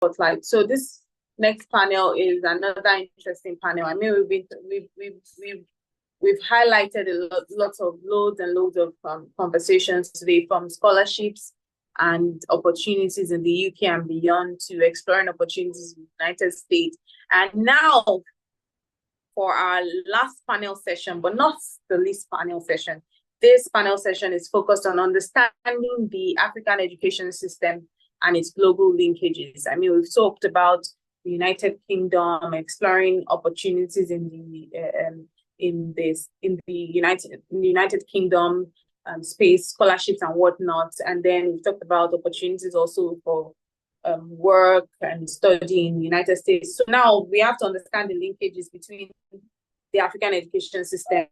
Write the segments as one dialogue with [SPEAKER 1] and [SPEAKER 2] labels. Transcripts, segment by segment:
[SPEAKER 1] spotlight. So this next panel is another interesting panel. I mean, we've highlighted lots of loads and loads of conversations today, from scholarships and opportunities in the UK and beyond to exploring opportunities in the United States. And now for our last panel session, but not the least panel session. This panel session is focused on understanding the African education system and its global linkages. I mean, we've talked about the United Kingdom, exploring opportunities in the United Kingdom space, scholarships and whatnot. And then we've talked about opportunities also for work and study in the United States. So now we have to understand the linkages between the African education system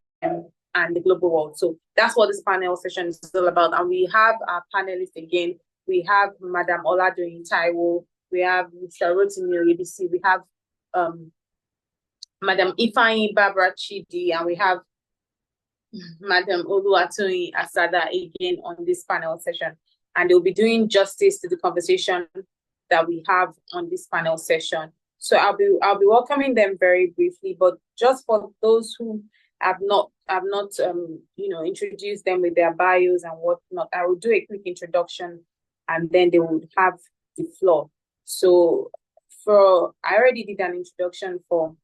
[SPEAKER 1] and the global world. So that's what this panel session is all about. And we have our panelists again. We have Madam Oladoyin Taiwo, we have Mr. Rotimi Oyebisi, we have Madam Ifeanyi Barbara Chidi, and we have Madam Oluwatoyin Asada again on this panel session. And they'll be doing justice to the conversation that we have on this panel session. So I'll be welcoming them very briefly, but just for those who have not introduced them with their bios and whatnot, I will do a quick introduction and then they would have the floor. So I already did an introduction for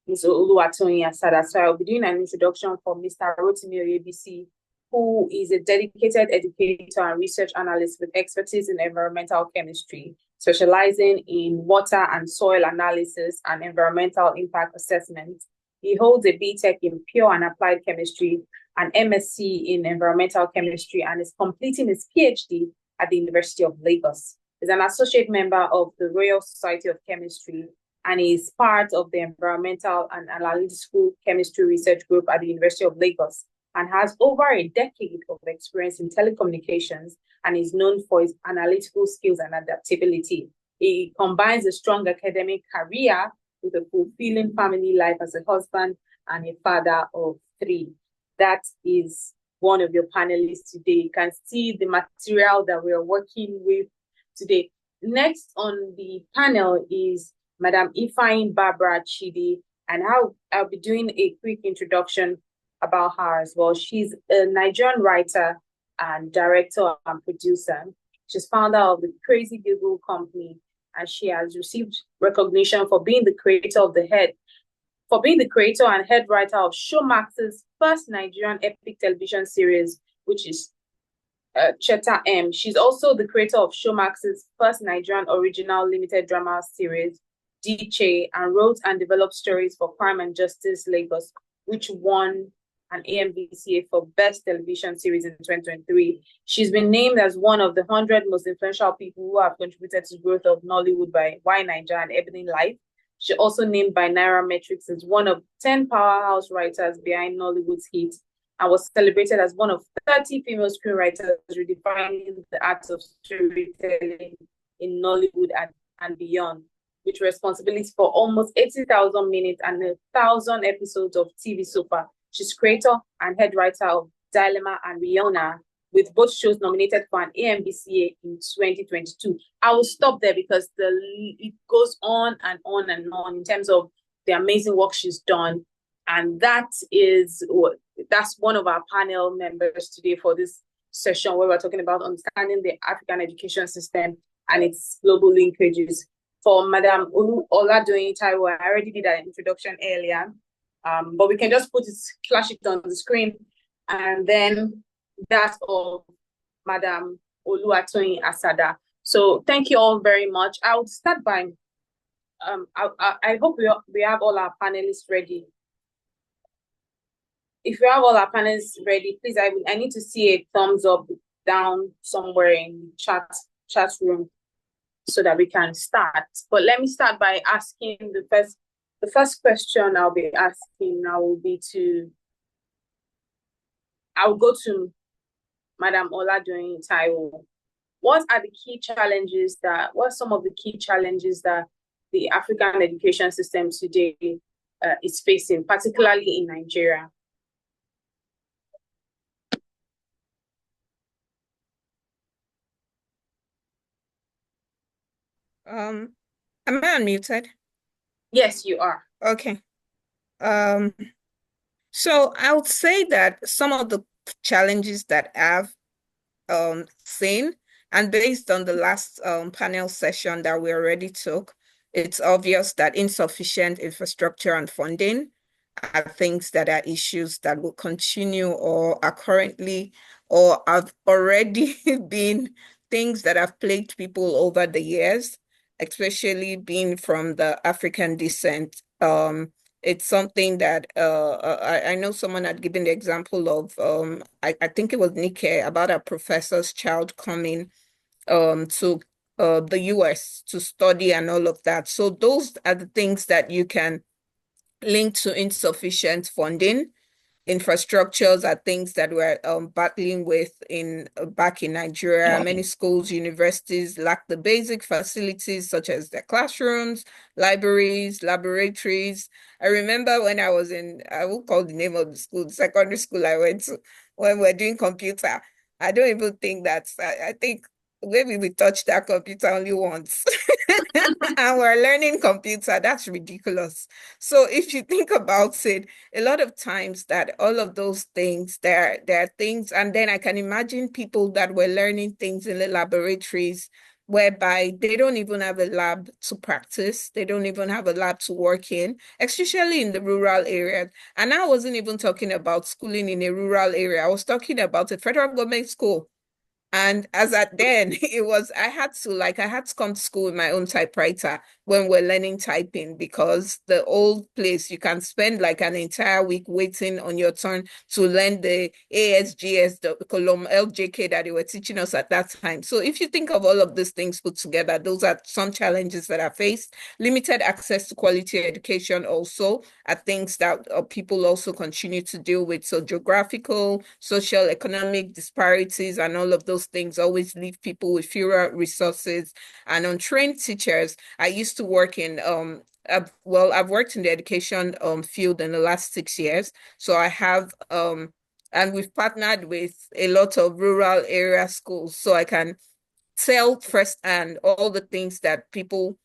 [SPEAKER 1] Ms. Oluwatoyin Asada, so I'll be doing an introduction for Mr. Rotimi Oyebisi, who is a dedicated educator and research analyst with expertise in environmental chemistry, specializing in water and soil analysis and environmental impact assessment. He holds a BTech in pure and applied chemistry, an MSc in environmental chemistry, and is completing his PhD at the University of Lagos. He's an associate member of the Royal Society of Chemistry and is part of the Environmental and Analytical Chemistry Research Group at the University of Lagos, and has over a decade of experience in telecommunications and is known for his analytical skills and adaptability. He combines a strong academic career with a fulfilling family life as a husband and a father of 3. That is one of your panelists today. You can see the material that we're working with today. Next on the panel is Madam Ifeanyi Barbara Chidi, and I'll be doing a quick introduction about her as well. She's a Nigerian writer and director and producer. She's founder of the Crazy Google company, and she has received recognition for being the creator and head writer of Showmax's first Nigerian epic television series, which is Cheta M. She's also the creator of Showmax's first Nigerian original limited drama series, Diche, and wrote and developed stories for Crime and Justice Lagos, which won an AMVCA for Best Television Series in 2023. She's been named as one of the 100 most influential people who have contributed to the growth of Nollywood by Why Nigeria and Ebony Life. She also named by Nairametrics as one of 10 powerhouse writers behind Nollywood's hits, and was celebrated as one of 30 female screenwriters redefining the art of storytelling in Nollywood and beyond, with responsibility for almost 80,000 minutes and 1,000 episodes of TV so far. She's creator and head writer of Dilemma and Rihanna, with both shows nominated for an AMVCA in 2022. I will stop there because it goes on and on and on in terms of the amazing work she's done. And that's one of our panel members today for this session, where we're talking about understanding the African education system and its global linkages. For Madam Oladoyin Taiwo, I already did an introduction earlier, but we can just flash it on the screen, and then that of Madam Oluwatoyin Asada. So thank you all very much. I would start by, I hope we have all our panelists ready. If you have all our panelists ready, please, I need to see a thumbs up down somewhere in chat room so that we can start. But let me start by asking the first question I'll be asking now will be I'll go to Madam Oladoyin Taiwo. What are some of the key challenges that the African education system today is facing, particularly in Nigeria?
[SPEAKER 2] Am I unmuted?
[SPEAKER 1] Yes, you are.
[SPEAKER 2] Okay. Um, so I would say that some of the challenges that I've seen, and based on the last panel session that we already took, it's obvious that insufficient infrastructure and funding are things that are issues that will continue or are currently or have already been things that have plagued people over the years, especially being from the African descent. It's something that I know someone had given the example of I think it was Nikkei about a professor's child coming to the US to study and all of that. So those are the things that you can link to insufficient funding. Infrastructures are things that we're battling with in back in Nigeria. Many schools, universities lack the basic facilities such as their classrooms, libraries, laboratories. I remember when I was in, I will call the name of the school, the secondary school I went to, when we're doing computer. I don't even think I think maybe we touched that computer only once. And we're learning computer. That's ridiculous. So if you think about it, a lot of times that all of those things, there are things, and then I can imagine people that were learning things in the laboratories whereby they don't even have a lab to practice, they don't even have a lab to work in, especially in the rural areas. And I wasn't even talking about schooling in a rural area. I was talking about a federal government school. And as at then, I had to come to school with my own typewriter when we're learning typing because the old place, you can spend like an entire week waiting on your turn to learn the ASGS, the column LJK that they were teaching us at that time. So if you think of all of these things put together, those are some challenges that are faced. Limited access to quality education also are things that people also continue to deal with. So geographical, social, economic disparities and all of those things always leave people with fewer resources and untrained teachers. I used to work in I've worked in the education field in the last 6 years. So I have and we've partnered with a lot of rural area schools. So I can tell firsthand all the things that people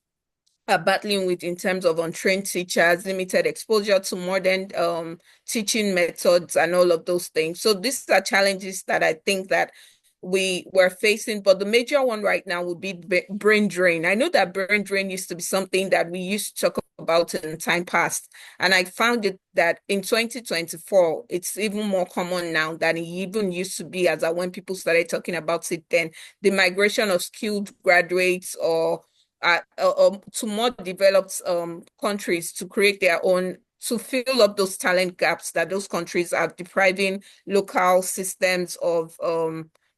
[SPEAKER 2] are battling with in terms of untrained teachers, limited exposure to modern teaching methods, and all of those things. So these are challenges that I think that we were facing, but the major one right now would be brain drain. I know that brain drain used to be something that we used to talk about in time past, and I found it that in 2024, it's even more common now than it even used to be as when people started talking about it then. The migration of skilled graduates or to more developed countries to create their own to fill up those talent gaps that those countries are depriving local systems of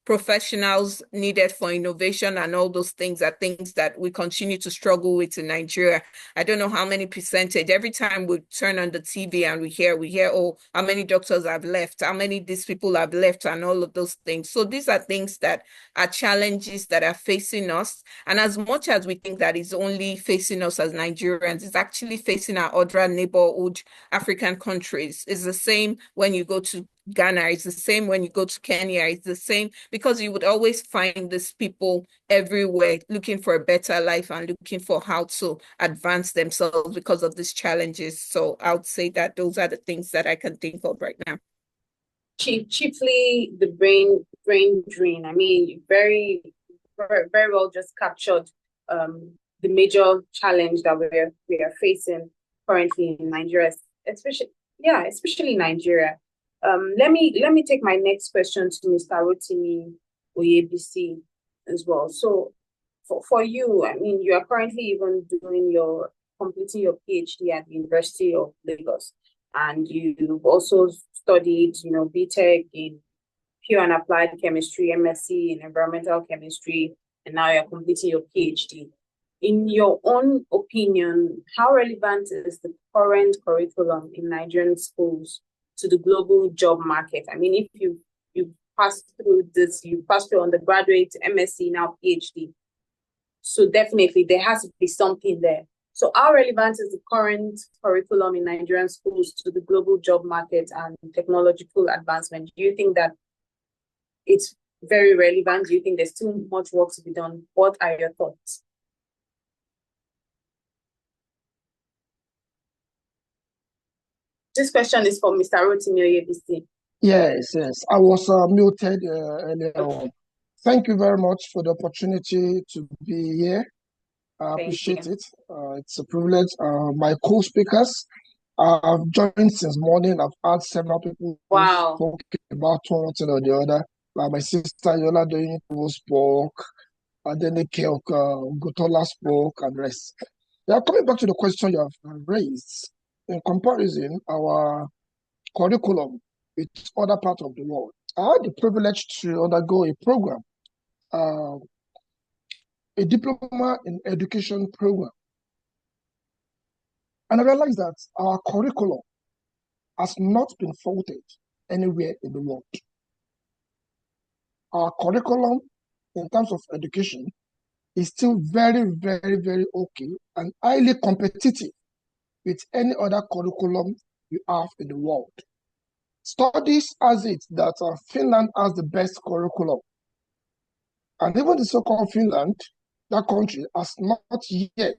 [SPEAKER 2] professionals needed for innovation and all those things are things that we continue to struggle with in Nigeria. I don't know how many percentage. Every time we turn on the TV and we hear, oh, how many doctors have left, how many these people have left, and all of those things. So these are things that are challenges that are facing us. And as much as we think that is only facing us as Nigerians, it's actually facing our other neighborhood African countries. It's the same when you go to Ghana, it's the same when you go to Kenya, it's the same because you would always find these people everywhere looking for a better life and looking for how to advance themselves because of these challenges. So I would say that those are the things that I can think of right now.
[SPEAKER 1] Chiefly the brain drain. I mean, very well just captured the major challenge that we are facing currently in Nigeria, especially Nigeria. Let me take my next question to Mr. Rotimi Oyebisi as well. So for you, I mean, you are currently even completing your PhD at the University of Lagos, and you've also studied, BTech in pure and applied chemistry, MSc in environmental chemistry, and now you're completing your PhD. In your own opinion, how relevant is the current curriculum in Nigerian schools to the global job market? I mean, if you pass through this, you pass through undergraduate, MSc, now PhD. So definitely there has to be something there. So how relevant is the current curriculum in Nigerian schools to the global job market and technological advancement? Do you think that it's very relevant? Do you think there's too much work to be done? What are your thoughts? This question is for Mr. Rotimi Oyebisi.
[SPEAKER 3] Yes. I was muted earlier
[SPEAKER 1] Okay.
[SPEAKER 3] on. Thank you very much for the opportunity to be here. I
[SPEAKER 1] Thank
[SPEAKER 3] appreciate
[SPEAKER 1] you.
[SPEAKER 3] it. It's a privilege. My co-speakers, I've joined since morning. I've had several people who
[SPEAKER 1] Wow.
[SPEAKER 3] spoke about one thing or the other. Like my sister Oladoyin Taiwo spoke, and then Gotola spoke, and the rest. Now, coming back to the question you have raised, in comparison, our curriculum with other parts of the world. I had the privilege to undergo a program, a diploma in education program. And I realized that our curriculum has not been faulted anywhere in the world. Our curriculum in terms of education is still very, very, very okay and highly competitive with any other curriculum you have in the world. Studies has it that Finland has the best curriculum. And even the so-called Finland, that country has not yet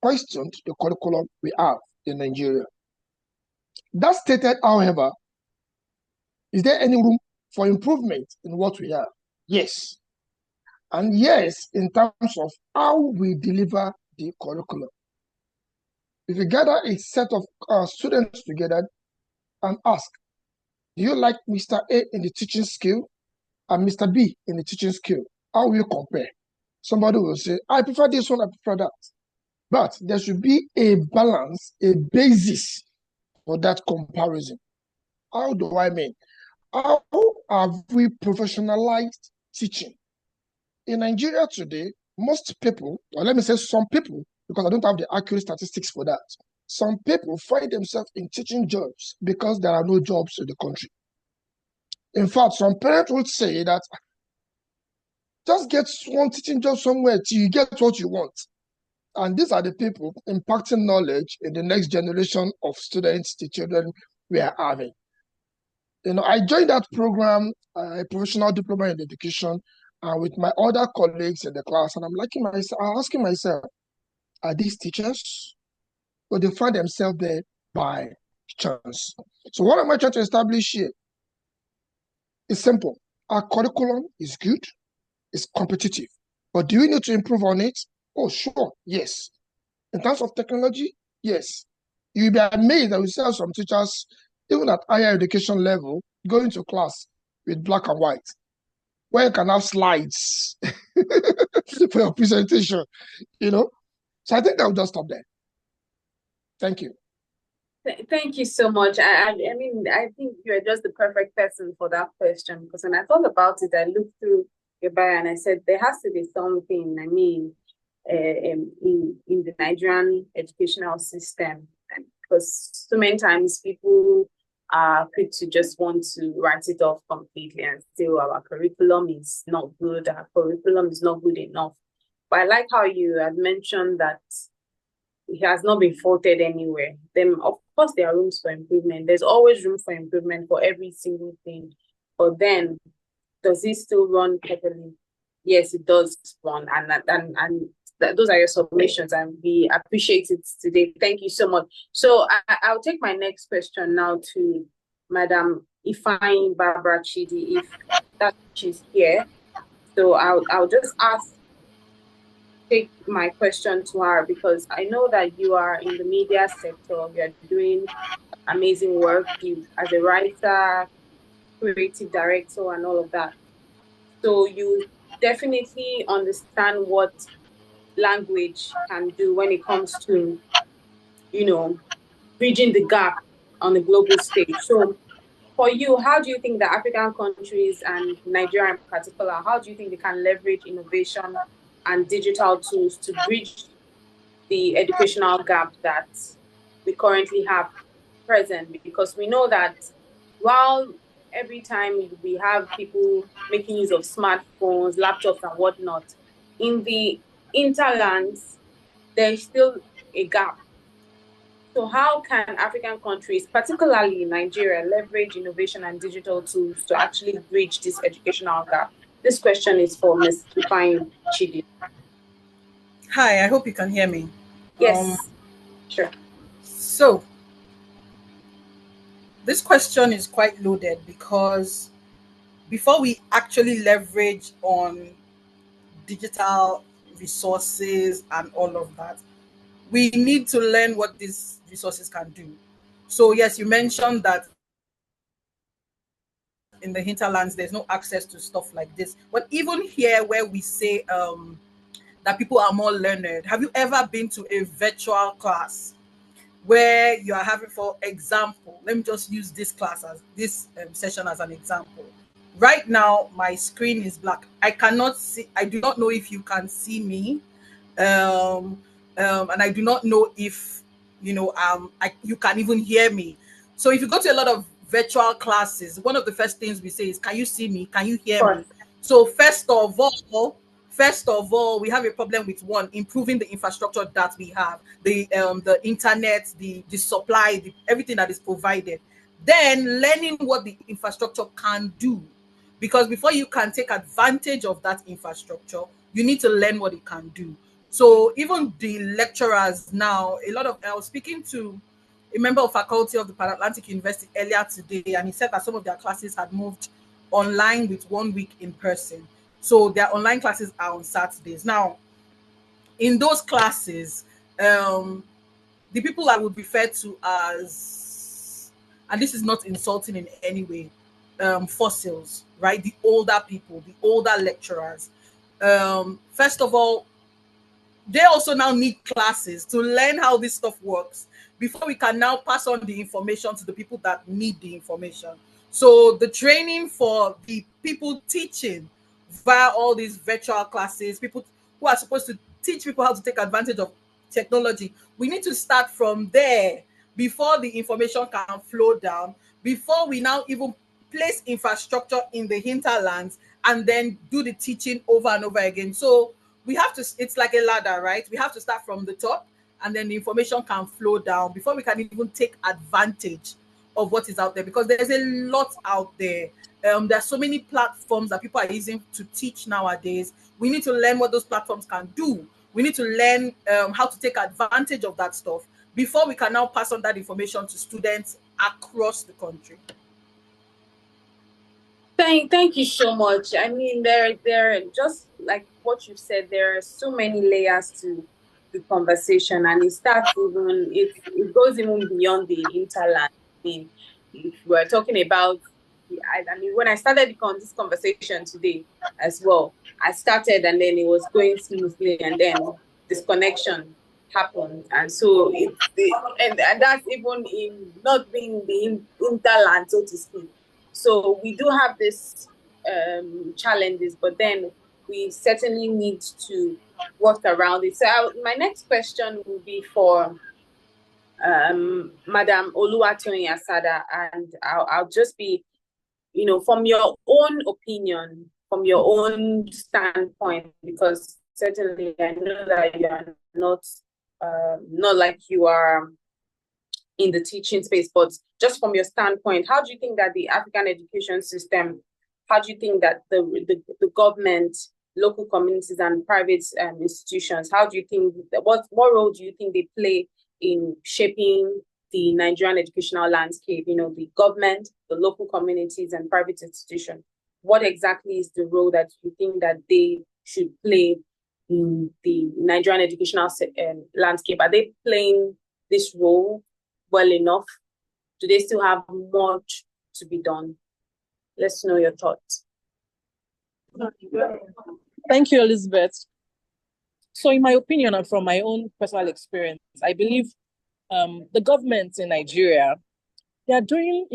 [SPEAKER 3] questioned the curriculum we have in Nigeria. That stated, however, is there any room for improvement in what we have? Yes. And yes, in terms of how we deliver the curriculum. If you gather a set of students together and ask, do you like Mr. A in the teaching skill and Mr. B in the teaching skill? How will you compare? Somebody will say, I prefer this one, I prefer that. But there should be a balance, a basis for that comparison. How do I mean? How have we professionalized teaching? In Nigeria today, most people, or let me say some people, because I don't have the accurate statistics for that, some people find themselves in teaching jobs because there are no jobs in the country. In fact, some parents would say that just get one teaching job somewhere till you get what you want. And these are the people impacting knowledge in the next generation of students, the children we are having. I joined that program, a professional diploma in education, with my other colleagues in the class, and I'm asking myself, are these teachers? Or they find themselves there by chance? So what am I trying to establish here? It's simple. Our curriculum is good, it's competitive, but do we need to improve on it? Oh, sure, yes. In terms of technology, yes. You'll be amazed that we see some teachers, even at higher education level, going to class with black and white, where you can have slides for your presentation, So I think I'll just stop there. Thank you.
[SPEAKER 1] Thank you so much. I mean, I think you're just the perfect person for that question, because when I thought about it, I looked through your bio and I said, there has to be something, in the Nigerian educational system, because so many times people are quick to just want to write it off completely and say, oh, our curriculum is not good, our curriculum is not good enough. But I like how you had mentioned that it has not been faulted anywhere. Then, of course, there are rooms for improvement. There's always room for improvement for every single thing. But then, does it still run properly? Yes, it does run, and those are your submissions, and we appreciate it today. Thank you so much. So I'll take my next question now to Madam Ifeanyi Barbara Chidi, if that she's here. So I'll just take my question to her, because I know that you are in the media sector. You're doing amazing work, you as a writer, creative director, and all of that. So you definitely understand what language can do when it comes to, bridging the gap on the global stage. So for you, how do you think that African countries, and Nigeria in particular, how do you think they can leverage innovation and digital tools to bridge the educational gap that we currently have present? Because we know that while every time we have people making use of smartphones, laptops, and whatnot, in the interlands, there's still a gap. So how can African countries, particularly Nigeria, leverage innovation and digital tools to actually bridge this educational gap? This question is for Ms. Ifeanyi Chidi.
[SPEAKER 4] Hi, I hope you can hear me.
[SPEAKER 1] Yes, sure.
[SPEAKER 4] So, This question is quite loaded because before we actually leverage on digital resources and all of that, we need to learn what these resources can do. So yes, you mentioned that in the hinterlands there's no access to stuff like this, but even here where we say that people are more learned, have you ever been to a virtual class where you are having, for example, let me just use this class as this session as an example. Right now my screen is black. I cannot see, I do not know if you can see me, um, and I do not know if you can even hear me. So if you go to a lot of virtual classes, one of the first things we say is, "Can you see me? Can you hear
[SPEAKER 1] Of
[SPEAKER 4] me?" So first of all, we have a problem with one, improving the infrastructure that we have, the internet, the supply, everything that is provided. Then learning what the infrastructure can do, because before you can take advantage of that infrastructure, you need to learn what it can do. So even the lecturers now, I was speaking to a member of faculty of the Pan Atlantic University earlier today, and he said that some of their classes had moved online with 1 week in person. So their online classes are on Saturdays. Now, in those classes, the people I would refer to as, and this is not insulting in any way, fossils, right? The older people, the older lecturers. First of all, they also now need classes to learn how this stuff works before we can now pass on the information to the people that need the information. So the training for the people teaching via all these virtual classes, people who are supposed to teach people how to take advantage of technology, we need to start from there before the information can flow down, before we now even place infrastructure in the hinterlands and then do the teaching over and over again. So we have to, it's like a ladder, right? We have to start from the top, and then the information can flow down before we can even take advantage of what is out there, because there's a lot out there. There are so many platforms that people are using to teach nowadays. We need to learn what those platforms can do. We need to learn how to take advantage of that stuff before we can now pass on that information to students across the country.
[SPEAKER 1] Thank you so much. I mean, there just like what you said, there are so many layers to the conversation, and it goes even beyond the interland. I mean, if we're talking about, I mean, when I started this conversation today as well, I started and then it was going smoothly, and then disconnection happened, and so and that's even in not being the interland, so to speak. So we do have this challenges, but then we certainly need to work around it. So my next question will be for Madam Oluwatoyin Asada, and I'll just be, from your own opinion, from your own standpoint, because certainly I know that you are not like you are in the teaching space, but just from your standpoint, how do you think that the African education system, how do you think that the government, local communities, and private institutions, how do you think, what role do you think they play in shaping the Nigerian educational landscape? The government, the local communities, and private institutions. What exactly is the role that you think that they should play in the Nigerian educational landscape? Are they playing this role well enough? Do they still have much to be done? Let's know your thoughts.
[SPEAKER 5] Thank you, Elizabeth. So in my opinion and from my own personal experience, I believe the governments in Nigeria, they are doing,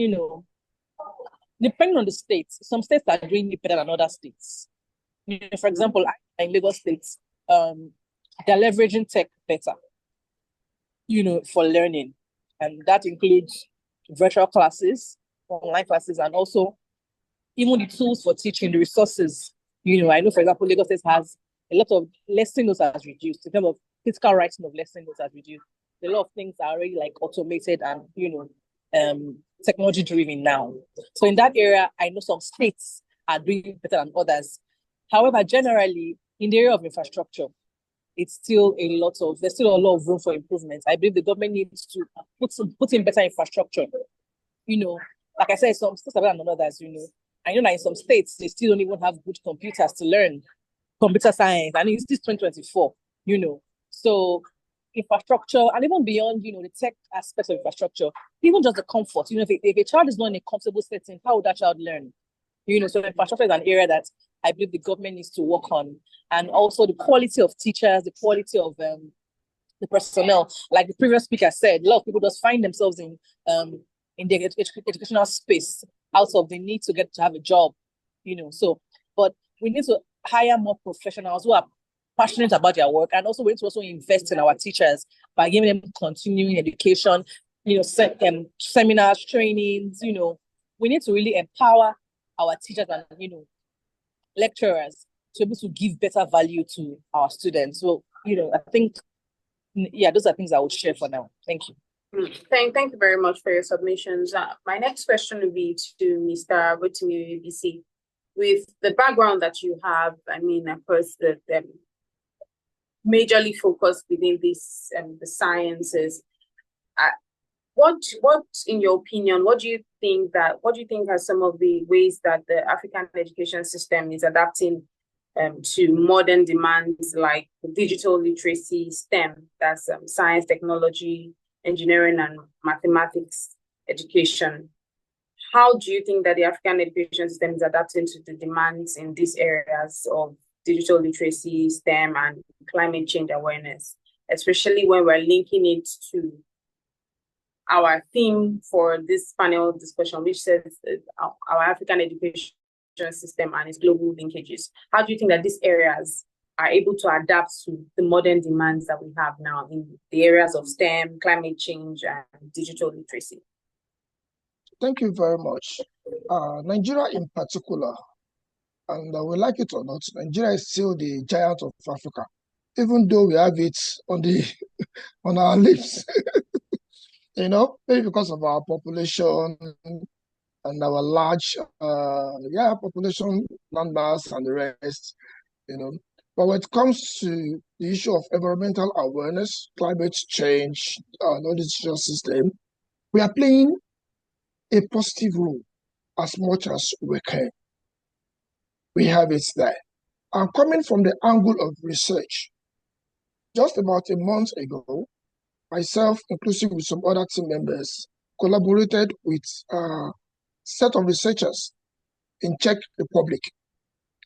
[SPEAKER 5] depending on the states, some states are doing it better than other states. For example, in Lagos State, they're leveraging tech better, for learning. And that includes virtual classes, online classes, and also even the tools for teaching, the resources. I know, for example, Lagos State has a lot of lesson notes has reduced. In terms of physical writing of lesson notes has reduced. A lot of things are already like automated and, technology driven now. So in that area, I know some states are doing better than others. However, generally, in the area of infrastructure, there's still a lot of room for improvement. I believe the government needs to put in better infrastructure, like I said, some states are better than others, I know that in some states, they still don't even have good computers to learn computer science, and it's this 2024, So infrastructure, and even beyond, the tech aspects of infrastructure, even just the comfort, if a child is not in a comfortable setting, how would that child learn? So infrastructure is an area that I believe the government needs to work on. And also the quality of teachers, the quality of the personnel. Like the previous speaker said, a lot of people just find themselves in the educational space out of the need to get to have a job, but we need to hire more professionals who are passionate about their work, and also we need to also invest in our teachers by giving them continuing education, seminars, trainings, we need to really empower our teachers and, lecturers to be able to give better value to our students. So, I think, those are things I would share for now. Thank you.
[SPEAKER 1] Thank you very much for your submissions. My next question will be to Mr. Rotimi Oyebisi. With the background that you have, of course, the majorly focused within this the sciences. What, in your opinion, what do you think are some of the ways that the African education system is adapting to modern demands like digital literacy, STEM, that's science, technology, engineering, and mathematics education? How do you think that the African education system is adapting to the demands in these areas of digital literacy, STEM, and climate change awareness, especially when we're linking it to our theme for this panel discussion, which says our African education system and its global linkages? How do you think that these areas are able to adapt to the modern demands that we have now in the areas of STEM, climate change, and digital literacy?
[SPEAKER 3] Thank you very much. Nigeria in particular, and we like it or not, Nigeria is still the giant of Africa, even though we have it on our lips. Maybe because of our population and our large population, landmass, and the rest. But when it comes to the issue of environmental awareness, climate change, knowledge system, we are playing a positive role as much as we can. We have it there. And coming from the angle of research, just about a month ago, myself, inclusive with some other team members, collaborated with a set of researchers in Czech Republic.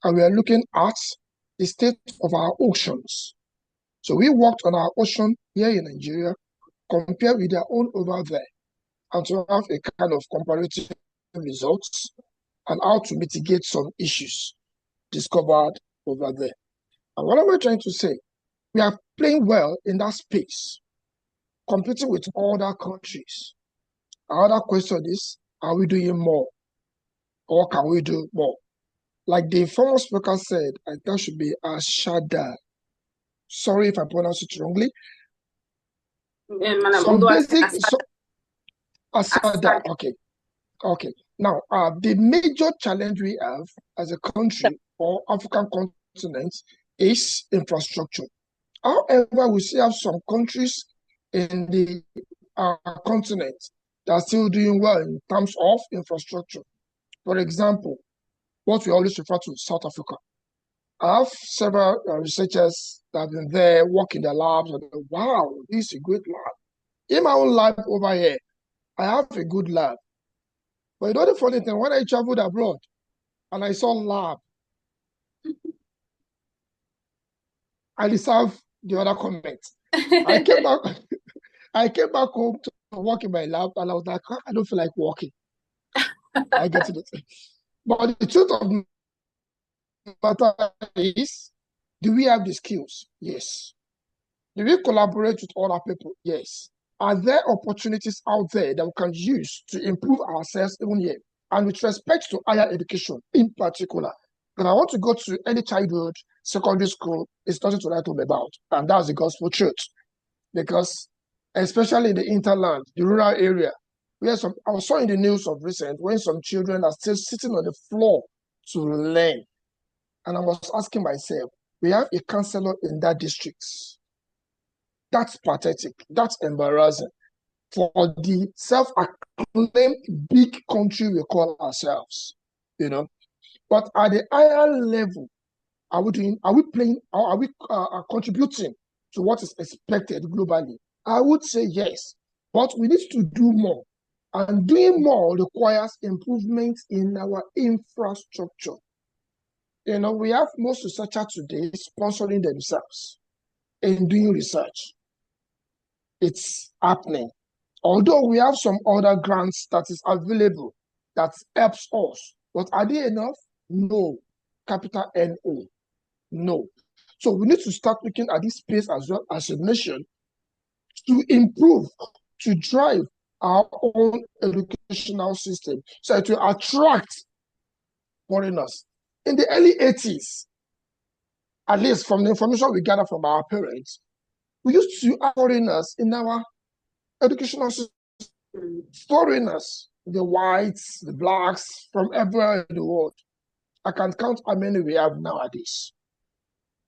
[SPEAKER 3] And we are looking at the state of our oceans. So we worked on our ocean here in Nigeria, compared with their own over there, and to have a kind of comparative results and how to mitigate some issues discovered over there. And what am I trying to say? We are playing well in that space, competing with other countries. Another question is, are we doing more? Or can we do more? Like the former speaker said, I think that should be Asada. Sorry if I pronounce it wrongly. Some basic Asada. Okay. Now, the major challenge we have as a country or African continent is infrastructure. However, we still have some countries in the continent that are still doing well in terms of infrastructure. For example, what we always refer to South Africa. I have several researchers that have been there, work in the labs, and wow, this is a great lab. In my own lab over here, I have a good lab. But the funny thing, when I traveled abroad and I saw lab, I deserve the other comment. I came back home to work in my lab, and I was like, I don't feel like working. I get it. But the truth of the matter is, do we have the skills? Yes. Do we collaborate with other people? Yes. Are there opportunities out there that we can use to improve ourselves even here? And with respect to higher education in particular, when I want to go to any childhood, secondary school, it's nothing to write home about. And that's the gospel truth. Because especially in the interland, the rural area, I saw in the news of recent when some children are still sitting on the floor to learn. And I was asking myself, we have a counselor in that district. That's pathetic. That's embarrassing. for the self-acclaimed big country we call ourselves, you know. But at the higher level, are we playing, or are we contributing to what is expected globally? I would say yes, but we need to do more. And doing more requires improvements in our infrastructure. You know, we have most researchers today sponsoring themselves in doing research. It's happening. Although we have some other grants that is available that helps us, but are they enough? No. Capital N-O. No. So we need to start looking at this space as well as a nation to improve, to drive our own educational system so to attract foreigners. In the early 80s, at least from the information we gather from our parents, we used to have foreigners in our educational system. Foreigners, the whites, the blacks, from everywhere in the world. I can count how many we have nowadays.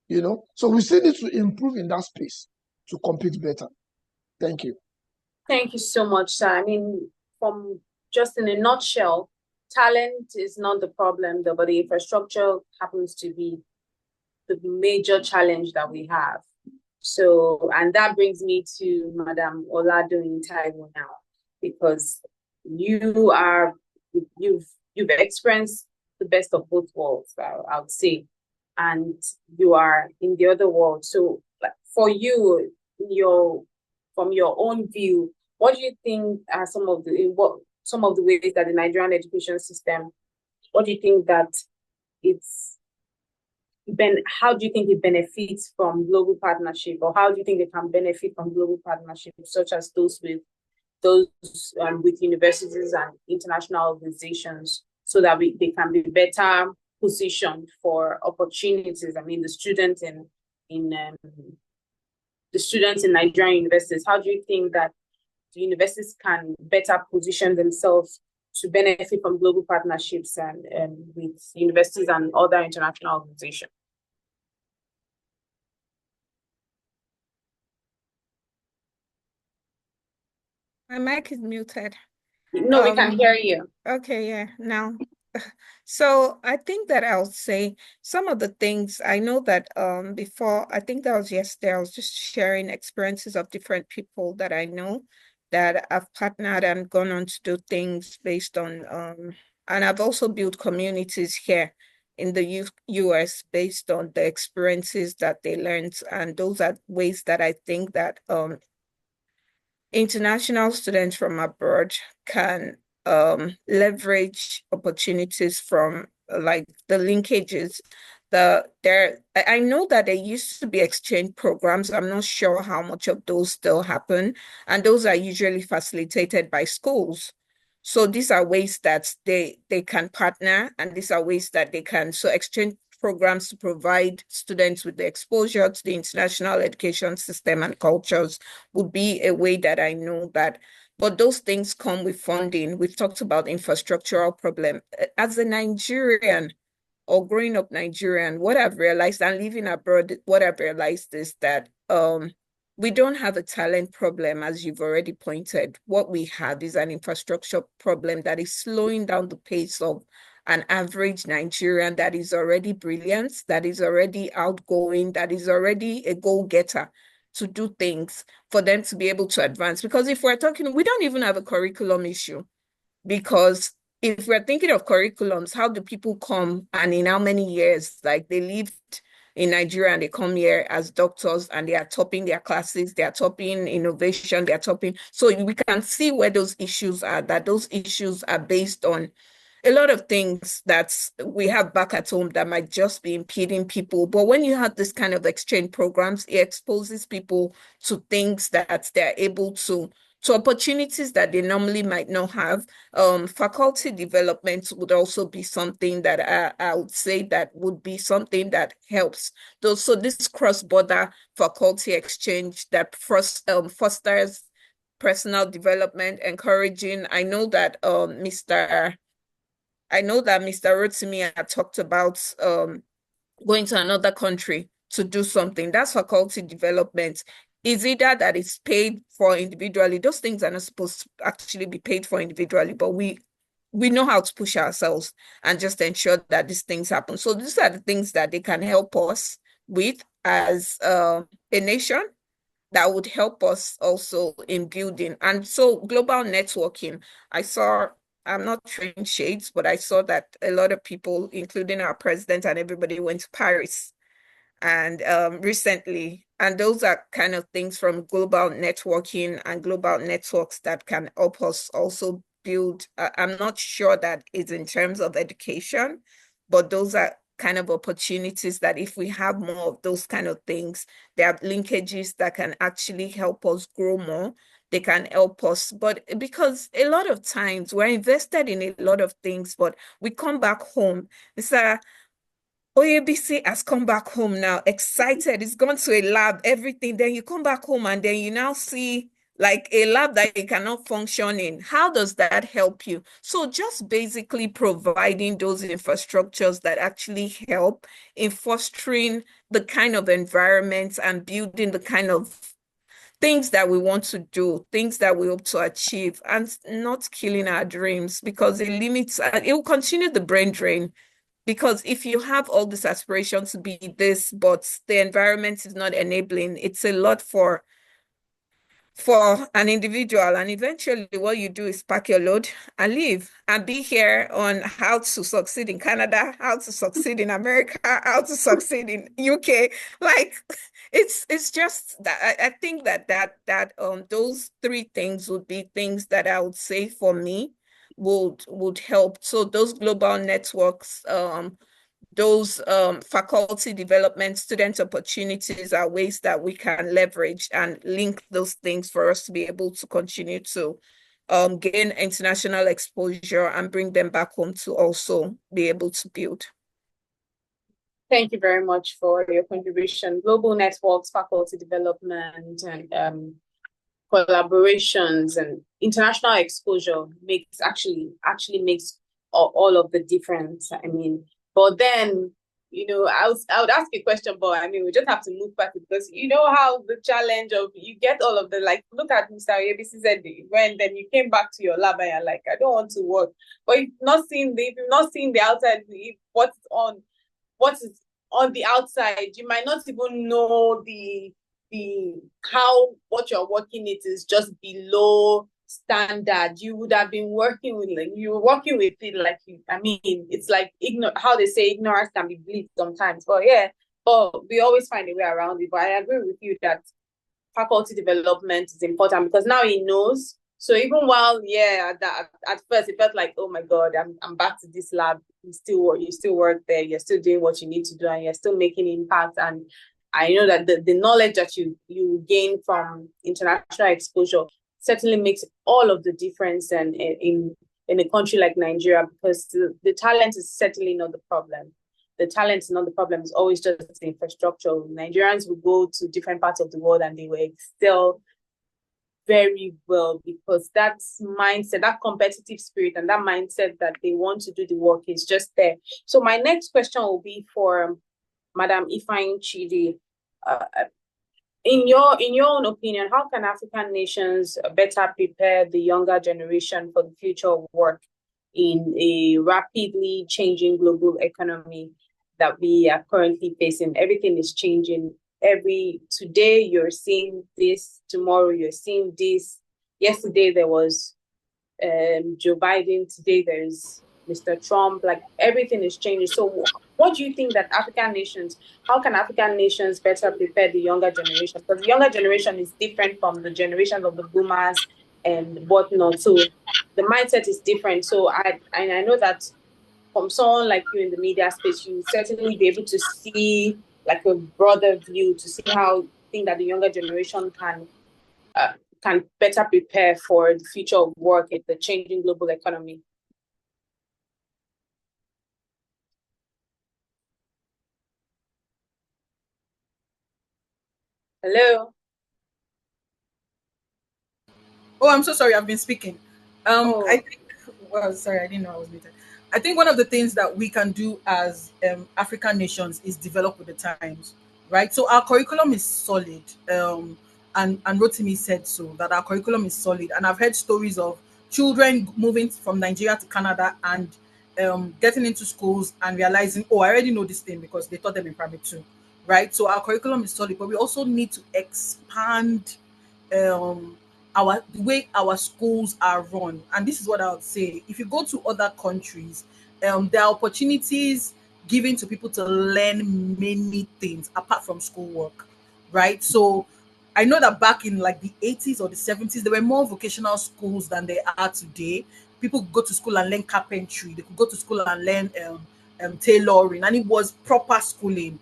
[SPEAKER 3] You know, so we still need to improve in that space to compete better. Thank you.
[SPEAKER 1] Thank you so much, sir. I mean, from just in a nutshell, talent is not the problem, though, but the infrastructure happens to be the major challenge that we have. So, and that brings me to Madam Oladoyin Taiwo now, because you've experienced the best of both worlds, I would say, and you are in the other world. So, like, for you, from your own view, what do you think are some of the ways that the Nigerian education system, what do you think that how do you think it benefits from global partnership, or how do you think they can benefit from global partnerships, such as those with universities and international organizations, so that they can be better positioned for opportunities? I mean, the students in Nigerian universities, how do you think that the universities can better position themselves to benefit from global partnerships and with universities and other international organizations?
[SPEAKER 2] My mic is muted.
[SPEAKER 1] No, we can hear you.
[SPEAKER 2] Okay, yeah, now. So I think that I'll say some of the things I know that before, I think that was yesterday, I was just sharing experiences of different people that I know that I've partnered and gone on to do things based on and I've also built communities here in the US based on the experiences that they learned. And those are ways that I think that international students from abroad can leverage opportunities from like the linkages. I know that there used to be exchange programs. I'm not sure how much of those still happen, and those are usually facilitated by schools. So these are ways that they can partner, and these are ways that they can exchange programs to provide students with the exposure to the international education system and cultures would be a way that I know that. But those things come with funding. We've talked about infrastructural problem. As a Nigerian or growing up Nigerian, what I've realized and living abroad, what I've realized is that we don't have a talent problem, as you've already pointed. What we have is an infrastructure problem that is slowing down the pace of an average Nigerian that is already brilliant, that is already outgoing, that is already a goal-getter to do things for them to be able to advance. Because if we're talking, we don't even have a curriculum issue, because if we're thinking of curriculums, how do people come and in how many years, like they lived in Nigeria and they come here as doctors and they are topping their classes, they are topping innovation, they are topping. So we can see where those issues are, that those issues are based on a lot of things that we have back at home that might just be impeding people. But when you have this kind of exchange programs, it exposes people to things that they're able to opportunities that they normally might not have. Faculty development would also be something that I would say that would be something that helps. So this cross-border faculty exchange that fosters personal development, encouraging. I know that Mr. Rotimi had talked about going to another country to do something. That's faculty development. is either that it's paid for individually. Those things are not supposed to actually be paid for individually, but we know how to push ourselves and just ensure that these things happen. So these are the things that they can help us with as a nation, that would help us also in building. And so global networking, I'm not throwing shades, but I saw that a lot of people, including our president and everybody, went to Paris and recently. And those are kind of things from global networking and global networks that can help us also build. I'm not sure that it's in terms of education, but those are kind of opportunities that if we have more of those kind of things, there are linkages that can actually help us grow more. They can help us, but because a lot of times we're invested in a lot of things, but we come back home. Oyebisi has come back home now, excited. He's gone to a lab, everything. Then you come back home and then you now see like a lab that you cannot function in. How does that help you? So just basically providing those infrastructures that actually help in fostering the kind of environments and building the kind of things that we want to do, things that we hope to achieve, and not killing our dreams, because it limits, it will continue the brain drain. Because if you have all this aspiration to be this, but the environment is not enabling, it's a lot for an individual. And eventually what you do is pack your load and leave and be here on how to succeed in Canada, how to succeed in America, how to succeed in UK. Like it's just that I think that those three things would be things that I would say for me would help. So those global networks, those faculty development, student opportunities are ways that we can leverage and link those things for us to be able to continue to gain international exposure and bring them back home to also be able to build.
[SPEAKER 1] Thank you very much for your contribution. Global networks, faculty development, and collaborations and international exposure actually makes all of the difference. I mean, but then, I would ask a question, but I mean, we just have to move back, because you know how the challenge of you get all of the, like, look at Mr. Oyebisi said, when then you came back to your lab and you're like, I don't want to work. But if you've not seen the outside, what is on the outside, you might not even know how what you're working it is just below standard. You would have been working with it like it's like how they say ignorance can be bliss sometimes. But we always find a way around it. But I agree with you that faculty development is important, because now he knows. So even while at first it felt like, oh my God, I'm back to this lab. You still work there. You're still doing what you need to do, and you're still making impact. And I know that the knowledge that you gain from international exposure certainly makes all of the difference in a country like Nigeria, because the talent is certainly not the problem. The talent is not the problem. It's always just the infrastructure. Nigerians will go to different parts of the world and they will excel very well, because that mindset, that competitive spirit, and that mindset that they want to do the work is just there. So my next question will be for Madam Ifeanyi Chidi. In your own opinion, how can African nations better prepare the younger generation for the future of work in a rapidly changing global economy that we are currently facing? Everything is changing. Today you're seeing this, tomorrow you're seeing this. Yesterday there was Joe Biden, today there's Mr. Trump. Like, everything is changing. So what do you think that how can African nations better prepare the younger generation? Because the younger generation is different from the generation of the boomers and whatnot. So the mindset is different. So I know that from someone like you in the media space, you certainly be able to see like a broader view, to see how you think that the younger generation can better prepare for the future of work in the changing global economy. Hello.
[SPEAKER 4] Oh, I'm so sorry. I've been speaking. I think. Well, sorry, I didn't know I was muted. I think one of the things that we can do as African nations is develop with the times, right? So our curriculum is solid. and Rotimi said so, that our curriculum is solid. And I've heard stories of children moving from Nigeria to Canada and getting into schools and realizing, oh, I already know this thing because they taught them in primary 2, right? So our curriculum is solid, but we also need to expand the way our schools are run. And this is what I would say: if you go to other countries, there are opportunities given to people to learn many things apart from schoolwork, right? So I know that back in like the 80s or the 70s, there were more vocational schools than there are today. People could go to school and learn carpentry. They could go to school and learn tailoring, and it was proper schooling.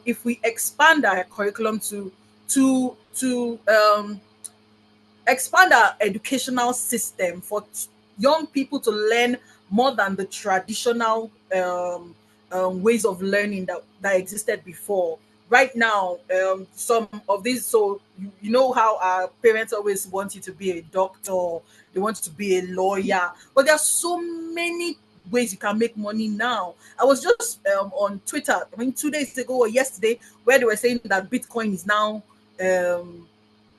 [SPEAKER 4] If we expand our curriculum to expand our educational system for young people to learn more than the traditional ways of learning that existed before. Right now, some of these, so you know how our parents always want you to be a doctor, they want you to be a lawyer, but there are so many ways you can make money now. I was just on Twitter, I mean, 2 days ago or yesterday, where they were saying that Bitcoin is now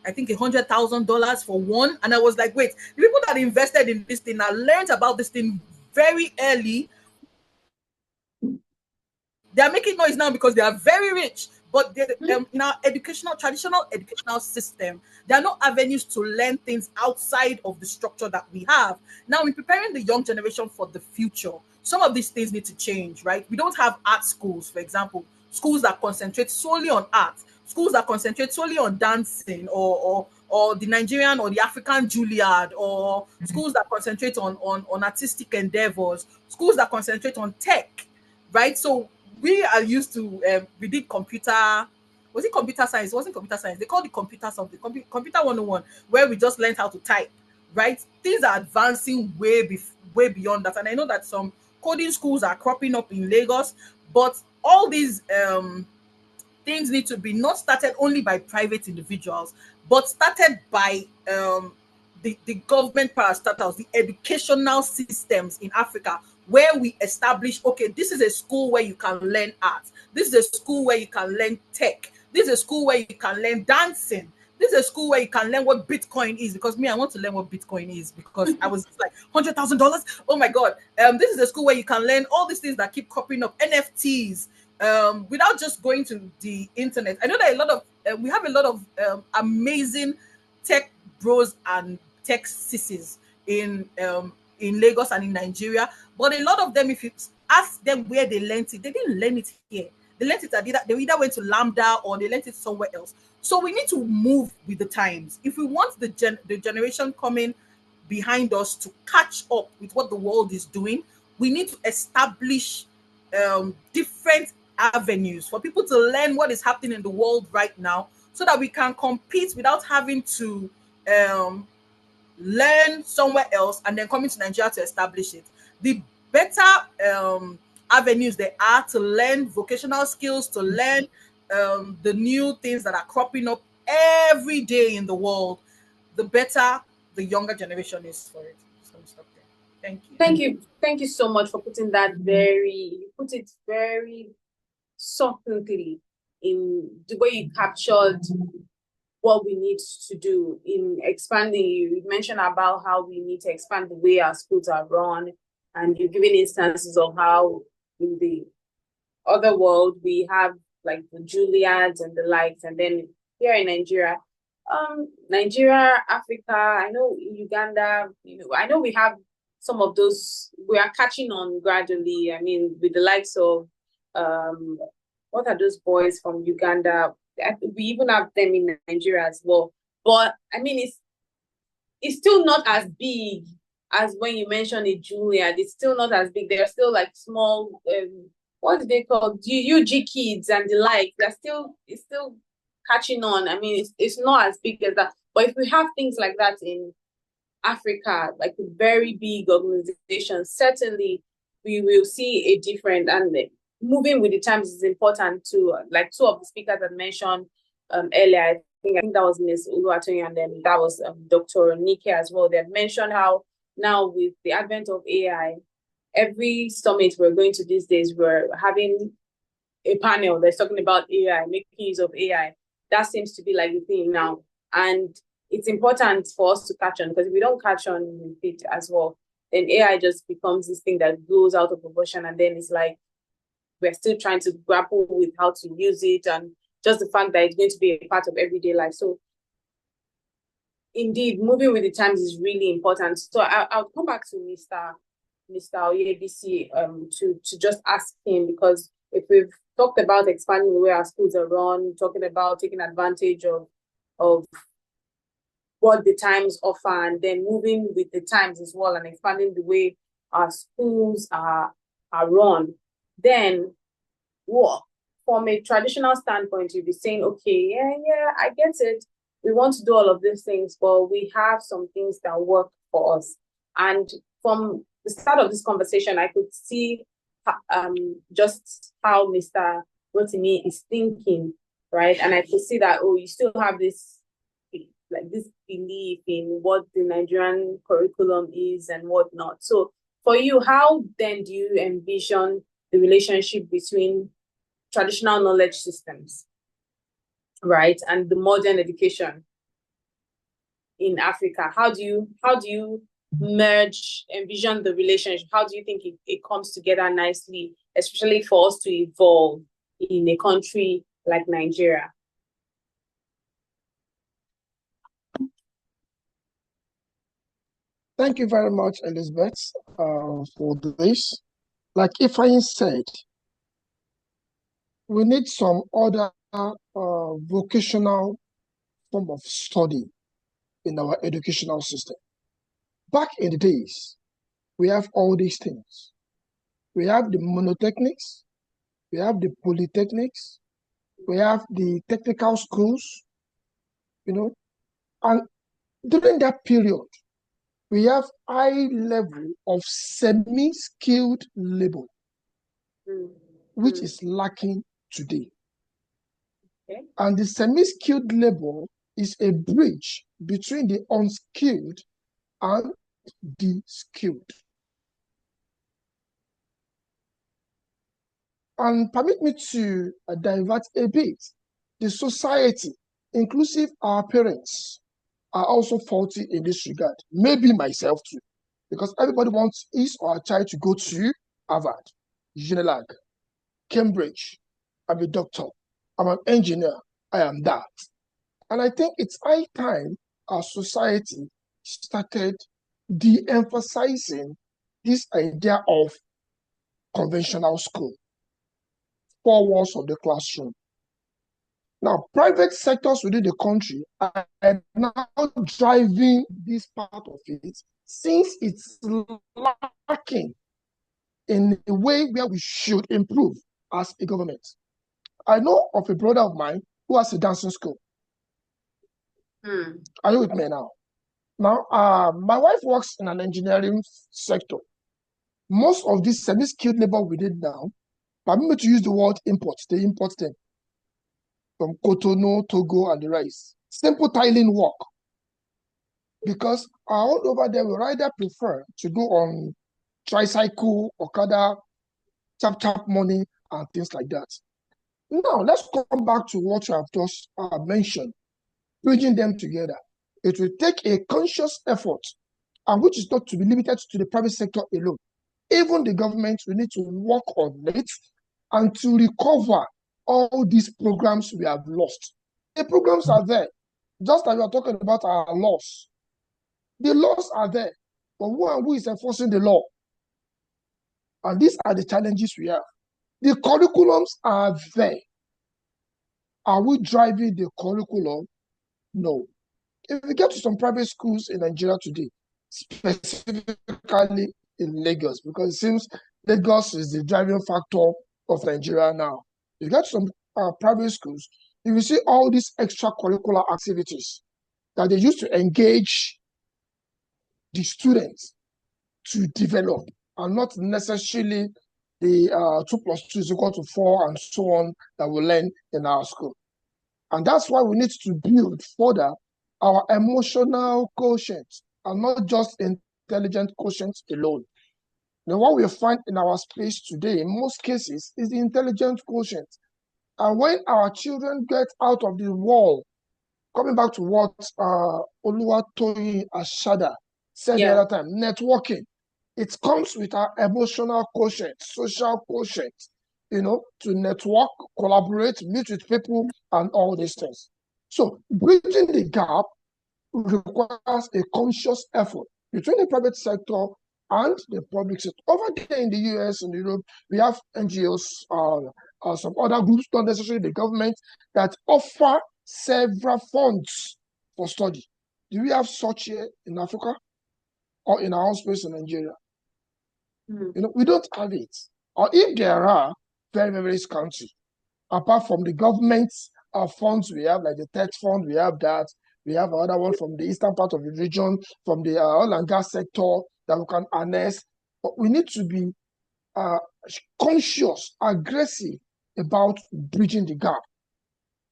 [SPEAKER 4] I think $100,000 for one. And I was like, wait, the people that invested in this thing, I learned about this thing very early. They are making noise now because they are very rich. But in our traditional educational system, there are no avenues to learn things outside of the structure that we have. Now, in preparing the young generation for the future, some of these things need to change, right? We don't have art schools, for example, schools that concentrate solely on art, schools that concentrate solely on dancing, or the Nigerian or the African Juilliard, or schools that concentrate on artistic endeavors, schools that concentrate on tech, right? So we are used to we did computer, was it computer science? It wasn't computer science. They called it computer something, computer 101, where we just learned how to type, right? Things are advancing way beyond that. And I know that some coding schools are cropping up in Lagos, but all these things need to be not started only by private individuals, but started by the government parastatals, the educational systems in Africa, where we establish, okay, this is a school where you can learn art. This is a school where you can learn tech. This is a school where you can learn dancing. This is a school where you can learn what Bitcoin is, because me, I want to learn what Bitcoin is, because I was like $100,000. Oh my God. This is a school where you can learn all these things that keep cropping up, NFTs, without just going to the internet. I know that a lot of we have a lot of amazing tech bros and tech sissies in Lagos and in Nigeria, but a lot of them, if you ask them where they learned it, they didn't learn it here. They learned it they either went to Lambda or they learned it somewhere else. So we need to move with the times if we want the generation coming behind us to catch up with what the world is doing. We need to establish different avenues for people to learn what is happening in the world right now, so that we can compete without having to learn somewhere else and then coming to Nigeria to establish it. The better avenues there are to learn vocational skills, to learn the new things that are cropping up every day in the world, the better the younger generation is for it. So stop there. Thank you.
[SPEAKER 1] Thank you so much for putting that you put it very softly in the way you captured what we need to do in expanding. You mentioned about how we need to expand the way our schools are run, and you've given instances of how in the other world we have like the Juilliards and the likes, and then here in Nigeria, Africa, I know Uganda, I know we have some of those. We are catching on gradually. I mean, with the likes of what are those boys from Uganda? We even have them in Nigeria as well. But I mean, it's still not as big as when you mention a Juilliard. It's still not as big. They're still like small. What do they call UG kids and the like? It's still catching on. I mean, it's not as big as that. But if we have things like that in Africa, like a very big organization, certainly we will see a different, and moving with the times is important too. Like two of the speakers that mentioned earlier, I think that was Ms. Oluwatoyin, and then that was Dr. Nike as well. They had mentioned how now with the advent of AI, every summit we're going to these days, we're having a panel that's talking about AI, making use of AI. That seems to be like the thing now. And it's important for us to catch on, because if we don't catch on with it as well, then AI just becomes this thing that goes out of proportion, and then it's like we're still trying to grapple with how to use it, and just the fact that it's going to be a part of everyday life. So indeed, moving with the times is really important. So I'll come back to Mr. Oyebisi to just ask him, because if we've talked about expanding the way our schools are run, talking about taking advantage of what the times offer, and then moving with the times as well, and expanding the way our schools are run, then what, from a traditional standpoint, you'd be saying, okay, yeah, I get it. We want to do all of these things, but we have some things that work for us. And from the start of this conversation, I could see just how Mr. Rotimi is thinking, right? And I could see that, you still have this belief in what the Nigerian curriculum is and whatnot. So for you, how then do you envision the relationship between traditional knowledge systems, right, and the modern education in Africa? How do you envision the relationship? How do you think it comes together nicely, especially for us to evolve in a country like Nigeria?
[SPEAKER 3] Thank you very much, Elizabeth, for this. Like Ifeanyi said, we need some other vocational form of study in our educational system. Back in the days, we have all these things. We have the monotechnics, we have the polytechnics, we have the technical schools, and during that period, we have high level of semi-skilled labor, which is lacking today.
[SPEAKER 1] Okay.
[SPEAKER 3] And the semi-skilled labor is a bridge between the unskilled and the skilled. And permit me to divert a bit. The society, inclusive our parents, are also faulty in this regard. Maybe myself too, because everybody wants his or her child to go to Harvard, Unilag, Cambridge. I'm a doctor, I'm an engineer, I am that. And I think it's high time our society started de-emphasizing this idea of conventional school, 4 walls of the classroom. Now, private sectors within the country are now driving this part of it, since it's lacking in a way where we should improve as a government. I know of a brother of mine who has a dancing school. Are you with me now? Now, my wife works in an engineering sector. Most of this semi-skilled labor we did now, permit me to use the word import, they import them from Cotonou, Togo, and the rest. Simple tiling work. Because all over there, we rather prefer to go on tricycle, Okada, chap money, and things like that. Now, let's come back to what you have just mentioned, bridging them together. It will take a conscious effort, and which is not to be limited to the private sector alone. Even the government will need to work on it and to recover all these programs we have lost. The programs are there, just like we are talking about our laws. The laws are there, but who is enforcing the law? And these are the challenges we have. The curriculums are there. Are we driving the curriculum? No. If we get to some private schools in Nigeria today, specifically in Lagos, because it seems Lagos is the driving factor of Nigeria now. If you get to some private schools, you will see all these extracurricular activities that they used to engage the students to develop, and not necessarily the 2 + 2 = 4 and so on that we learn in our school. And that's why we need to build further our emotional quotient, and not just intelligent quotient alone. Now, what we find in our space today, in most cases, is the intelligent quotient. And when our children get out of the wall coming back to what Oluwatoyin Asada said the
[SPEAKER 1] Yeah.
[SPEAKER 3] other time, networking. It comes with our emotional quotient, social quotient, to network, collaborate, meet with people, and all these things. So bridging the gap requires a conscious effort between the private sector and the public sector. Over there in the US and Europe, we have NGOs, some other groups, not necessarily the government, that offer several funds for study. Do we have such here in Africa or in our own space in Nigeria? We don't have it. Or if there are, very, very scanty. Apart from the government funds we have, like the TED fund, we have that. We have another one from the eastern part of the region, from the oil and gas sector that we can harness. But we need to be conscious, aggressive about bridging the gap.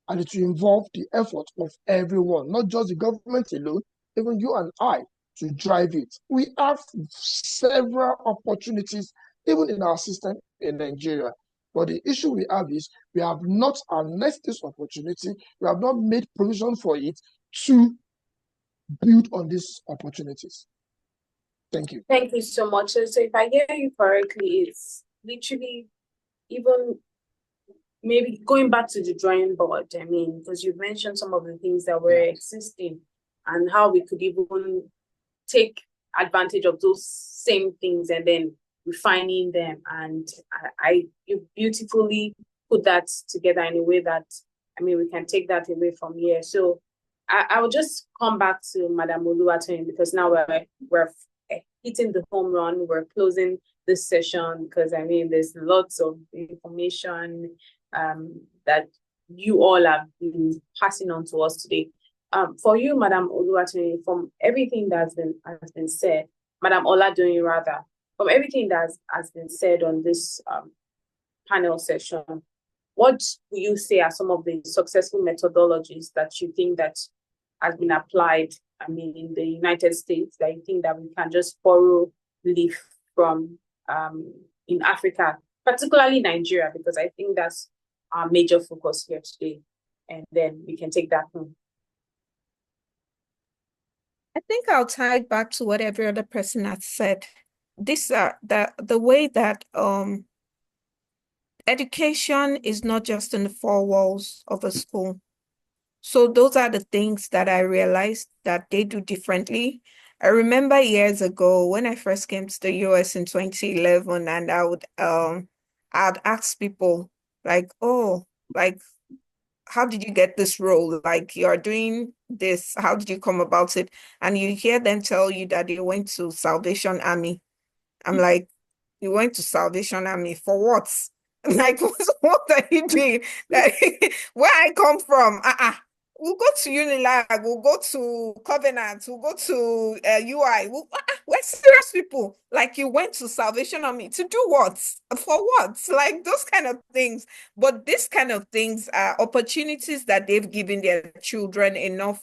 [SPEAKER 3] And it will involve the effort of everyone, not just the government alone, even you and I, to drive it. We have several opportunities, even in our system in Nigeria. But the issue we have is we have not harnessed this opportunity. We have not made provision for it to build on these opportunities. Thank you.
[SPEAKER 1] Thank you so much. So if I hear you correctly, it's literally even maybe going back to the drawing board. I mean, because you've mentioned some of the things that were existing and how we could even take advantage of those same things and then refining them. And you beautifully put that together in a way that, I mean, we can take that away from here. So I will just come back to Madam Oluwatoyin, because now we're hitting the home run. We're closing this session because, I mean, there's lots of information that you all have been passing on to us today. For you, Madam Oluwatoyin, from everything that has been said, Madam Oladoyin rather, from everything that has been said on this panel session, what do you say are some of the successful methodologies that you think that has been applied, I mean, in the United States, that you think that we can just borrow leaf from in Africa, particularly Nigeria, because I think that's our major focus here today, and then we can take that home.
[SPEAKER 2] I think I'll tie it back to what every other person has said. This the way that education is not just in the four walls of a school. So those are the things that I realized that they do differently. I remember years ago when I first came to the US in 2011, and I'd ask people like, oh, like, how did you get this role? Like, you're doing this, how did you come about it? And you hear them tell you that they went to Salvation Army. I'm like, you went to Salvation Army for what? Like, what are you doing? Like, where I come from, we'll go to Unilag, we'll go to Covenant, we'll go to UI. We're serious people. Like, you went to Salvation Army to do what? For what? Like, those kind of things. But this kind of things are opportunities that they've given their children enough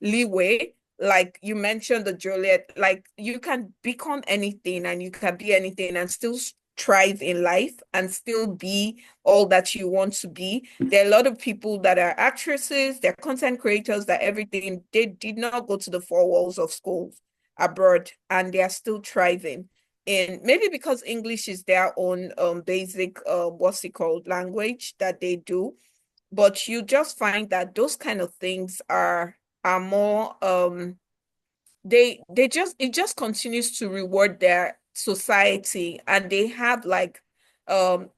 [SPEAKER 2] leeway. Like you mentioned, the Juliet, like you can become anything and you can be anything and still thrive in life and still be all that you want to be. There are a lot of people that are actresses, they're content creators, that everything, they did not go to the four walls of schools abroad and they are still thriving. And maybe because English is their own basic what's it called, language that they do. But you just find that those kind of things are more it just continues to reward their society, and they have like the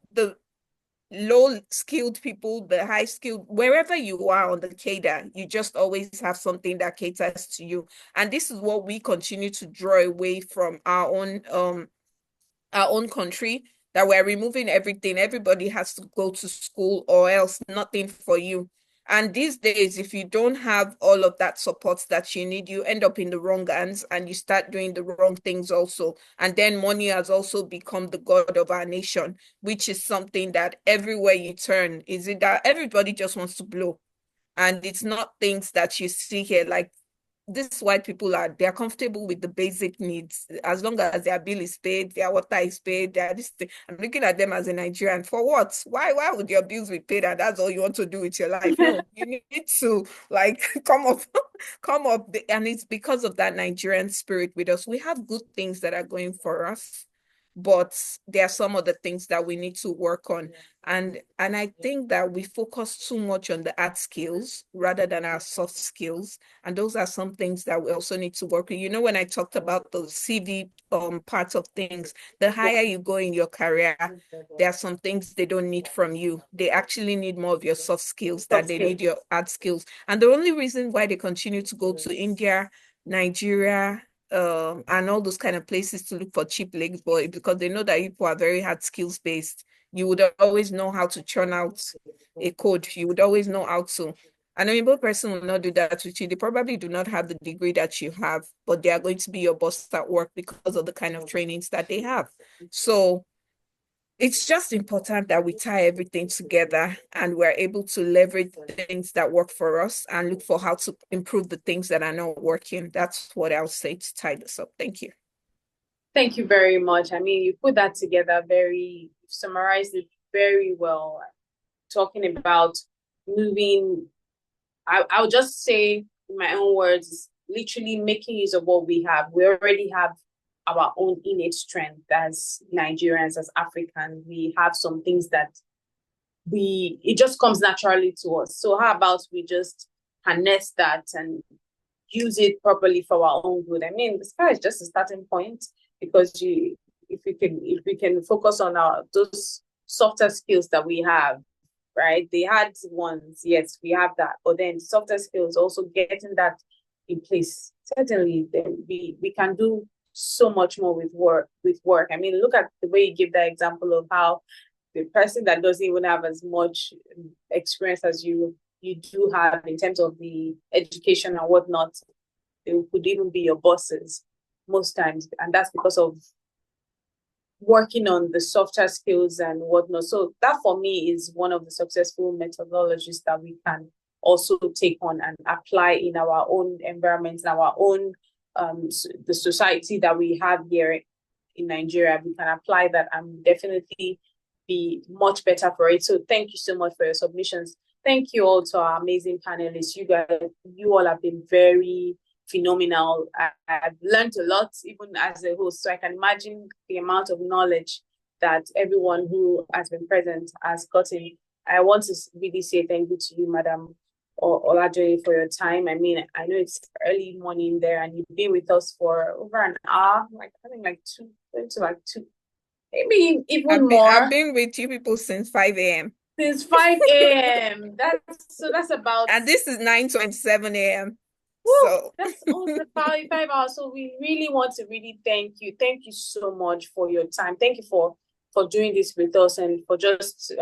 [SPEAKER 2] low skilled people, the high skilled, wherever you are on the cadre, you just always have something that caters to you. And this is what we continue to draw away from our own country, that we're removing everything. Everybody has to go to school or else nothing for you. And these days, if you don't have all of that support that you need, you end up in the wrong hands and you start doing the wrong things also. And then money has also become the god of our nation, which is something that everywhere you turn, is it that everybody just wants to blow. And it's not things that you see here. Like these white people they're comfortable with the basic needs as long as their bill is paid, their water is paid, this thing. I'm looking at them as a Nigerian. For what? Why would your bills be paid and that's all you want to do with your life? No, you need to like come up. And it's because of that Nigerian spirit with us. We have good things that are going for us, but there are some other things that we need to work on. And I think that we focus too much on the hard skills rather than our soft skills. And those are some things that we also need to work on. When I talked about the CV parts of things, the higher you go in your career, there are some things they don't need from you. They actually need more of your soft skills than they need your hard skills. And the only reason why they continue to go to India, Nigeria, and all those kind of places to look for cheap legs boy, because they know that people are very hard skills based. You would always know how to churn out a code. You would always know how to. An able person will not do that with you. They probably do not have the degree that you have, but they are going to be your boss at work because of the kind of trainings that they have. So it's just important that we tie everything together and we're able to leverage things that work for us and look for how to improve the things that are not working. That's what I'll say to tie this up. Thank you.
[SPEAKER 1] Thank you very much. I mean, you put that together you summarized it very well. Talking about moving, I'll just say in my own words, literally making use of what we have. We already have our own innate strength as Nigerians, as Africans. We have some things that it just comes naturally to us. So how about we just harness that and use it properly for our own good? I mean, the sky is just a starting point, because if we can focus on those softer skills that we have, right? The hard ones, yes, we have that, but then softer skills, also getting that in place, certainly then we can do so much more with work. I mean, look at the way you give that example of how the person that doesn't even have as much experience as you do have in terms of the education and whatnot, they could even be your bosses most times, and that's because of working on the softer skills and whatnot. So that for me is one of the successful methodologies that we can also take on and apply in our own environment, in our own the society that we have here in Nigeria. We can apply that and definitely be much better for it. So thank you so much for your submissions. Thank you all to our amazing panelists. You all have been very phenomenal. I've learned a lot, even as a host. So I can imagine the amount of knowledge that everyone who has been present has gotten. I want to really say thank you to you, Madam Oladoyin, for your time. I mean, I know it's early morning there, and you've been with us for over an hour, I think two, maybe even more.
[SPEAKER 2] I've been with you people since 5 a.m.
[SPEAKER 1] Since 5 a.m. That's about.
[SPEAKER 2] And this is 9:27 a.m.
[SPEAKER 1] So that's almost 5 hours. So we really want to thank you. Thank you so much for your time. Thank you for doing this with us and for just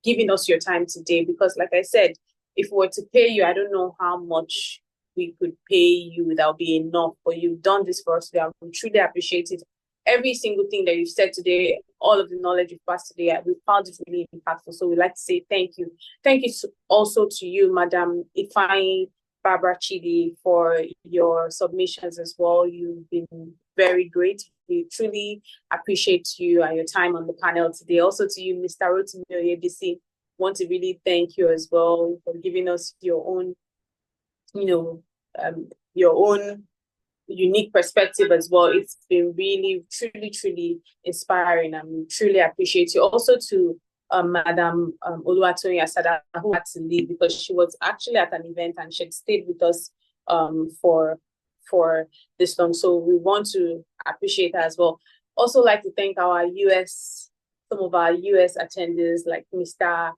[SPEAKER 1] giving us your time today. Because like I said, if we were to pay you, I don't know how much we could pay you without being enough. But you've done this for us today. We truly appreciate it. Every single thing that you've said today, all of the knowledge you've passed today, we found it really impactful. So we'd like to say thank you. Thank you also to you, Madam Ifeanyi Barbara Chidi, for your submissions as well. You've been very great. We truly appreciate you and your time on the panel today. Also to you, Mr. Rotimi Oyebisi, want to really thank you as well for giving us your own, your own unique perspective as well. It's been really, truly, truly inspiring, and we truly appreciate you. Also to Madam Oluwatoyin Asada, who had to leave because she was actually at an event and she had stayed with us for this long. So we want to appreciate her as well. Also like to thank some of our US attendees, like Mr.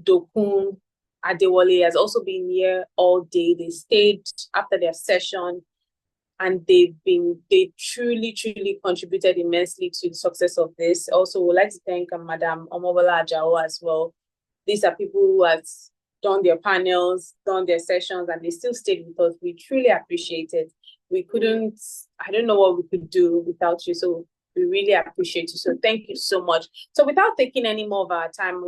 [SPEAKER 1] Dokun Adewale has also been here all day. They stayed after their session, and they truly, truly contributed immensely to the success of this. Also, we'd like to thank Madam Omobola Ajao as well. These are people who have done their panels, done their sessions, and they still stayed with us. We truly appreciate it. I don't know what we could do without you. So we really appreciate you. So thank you so much. So without taking any more of our time,